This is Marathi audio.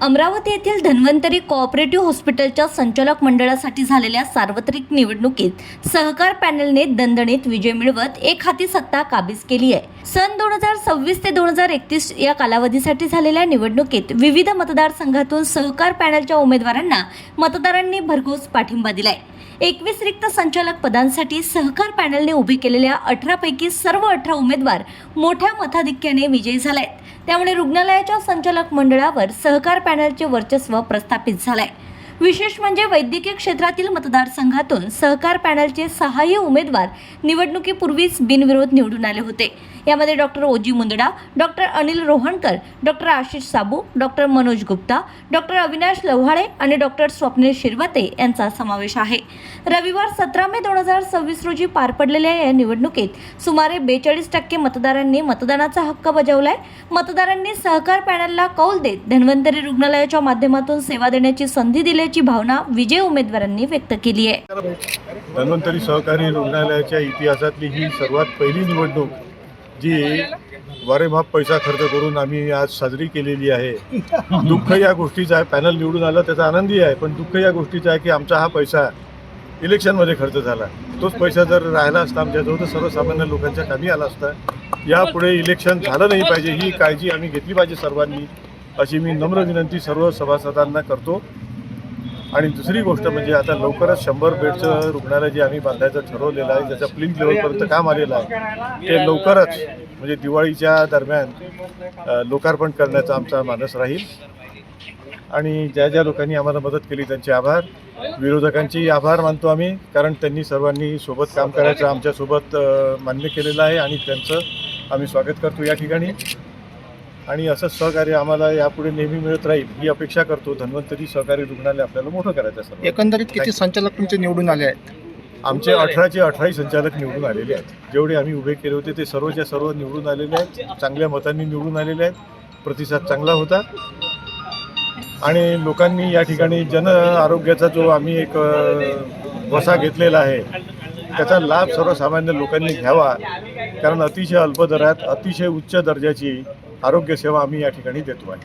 अमरावती येथील धन्वंतरी कोऑपरेटिव्ह हॉस्पिटलच्या संचालक मंडळासाठी झालेल्या सार्वत्रिक निवडणुकीत सहकार पॅनलने दणदणीत विजय मिळवत एक हाती सत्ता काबीज केली आहे। सन 2026 ते 2031 या कालावधीसाठी झालेल्या निवडणुकीत विविध मतदारसंघातून सहकार पॅनलच्या उमेदवारांना मतदारांनी भरघोस पाठिंबा दिलाय। 21 रिक्त संचालक पदांसाठी सहकार पॅनलने उभी केलेल्या 18 पैकी सर्व 18 उमेदवार मोठ्या मताधिक्याने विजयी झालेत। त्यामुळे रुग्णालयाच्या संचालक मंडळावर सहकार पॅनलचे वर्चस्व प्रस्थापित झाले। विशेष म्हणजे वैद्यकीय क्षेत्रातील मतदारसंघातून सहकार पॅनलचे 6 उमेदवार निवडणुकीपूर्वीच बिनविरोध निवडून आले होते। यामध्ये डॉक्टर ओजी मुंदडा, डॉक्टर अनिल रोहणकर, डॉक्टर आशिष साबू, डॉक्टर मनोज गुप्ता, डॉक्टर अविनाश लव्हाळे आणि डॉक्टर स्वप्नील शिरवाते यांचा समावेश आहे। रविवार 17 मे 2026 रोजी पार पडलेल्या या निवडणुकीत सुमारे 42% मतदारांनी मतदानाचा हक्क बजावलाय। मतदारांनी सहकार पॅनलला कौल देत धन्वंतरी रुग्णालयाच्या माध्यमातून सेवा देण्याची संधी दिल्याची भावना विजय उमेदवारांनी व्यक्त केली आहे। धन्वंतरी सहकारी रुग्णालयाच्या इतिहासातली ही सर्वात पहिली निवडणूक जी वारेमाप पैसा खर्च करून आम्ही आज साजरी केलेली आहे। दुःख या गोष्टीचं आहे, पॅनल निवडून आलं त्याचा आनंदी आहे, पण दुःख या गोष्टीचं आहे की आमचा हा पैसा इलेक्शनमध्ये खर्च झाला। तोच पैसा जर राहिला असता आमच्याजवळ तर सर्वसामान्य लोकांच्या कामी आला असता। यापुढे इलेक्शन झालं नाही पाहिजे ही काळजी आम्ही घेतली पाहिजे सर्वांनी, अशी मी नम्र विनंती सर्व सभासदांना करतो। आणि दुसरी गोष्ट म्हणजे आता लवकरच 100 बेडचं रुग्णालय जे आम्ही बांधायचं ठरवलेलं आहे, ज्याचं प्लिंथ लेवलपर्यंत काम आलेलं आहे, ते लवकरच म्हणजे दिवाळीच्या दरम्यान लोकार्पण करण्याचा आमचा मानस राहील। आणि ज्या ज्या लोकांनी आम्हाला मदत केली त्यांचे आभार, विरोधकांचेही आभार मानतो आम्ही, कारण त्यांनी सर्वांनी सोबत काम करायचं आमच्यासोबत मान्य केलेलं आहे आणि त्यांचं आम्ही स्वागत करतो या ठिकाणी। आणि असंच सहकार्य आम्हाला यापुढे नेहमी मिळत राहील ही अपेक्षा करतो। धन्वंतरी सहकारी रुग्णालय आपल्याला मोठं करायचं आहे। एकंदरीत किती संचालक तुमचे निवडून आले आहेत? आमचे 18चे 18 संचालक निवडून आलेले आहेत। जेवढे आम्ही उभे केले होते ते सर्वच्या सर्व निवडून आलेले आहेत, चांगल्या मतांनी निवडून आलेले आहेत, प्रतिसाद चांगला होता। आणि लोकांनी या ठिकाणी जन आरोग्याचा जो आम्ही एक वसा घेतलेला आहे त्याचा लाभ सर्वसामान्य लोकांनी घ्यावा, कारण अतिशय अल्प दरात अतिशय उच्च दर्जाची आरोग्य सेवा आम्ही या ठिकाणी देतो आहे।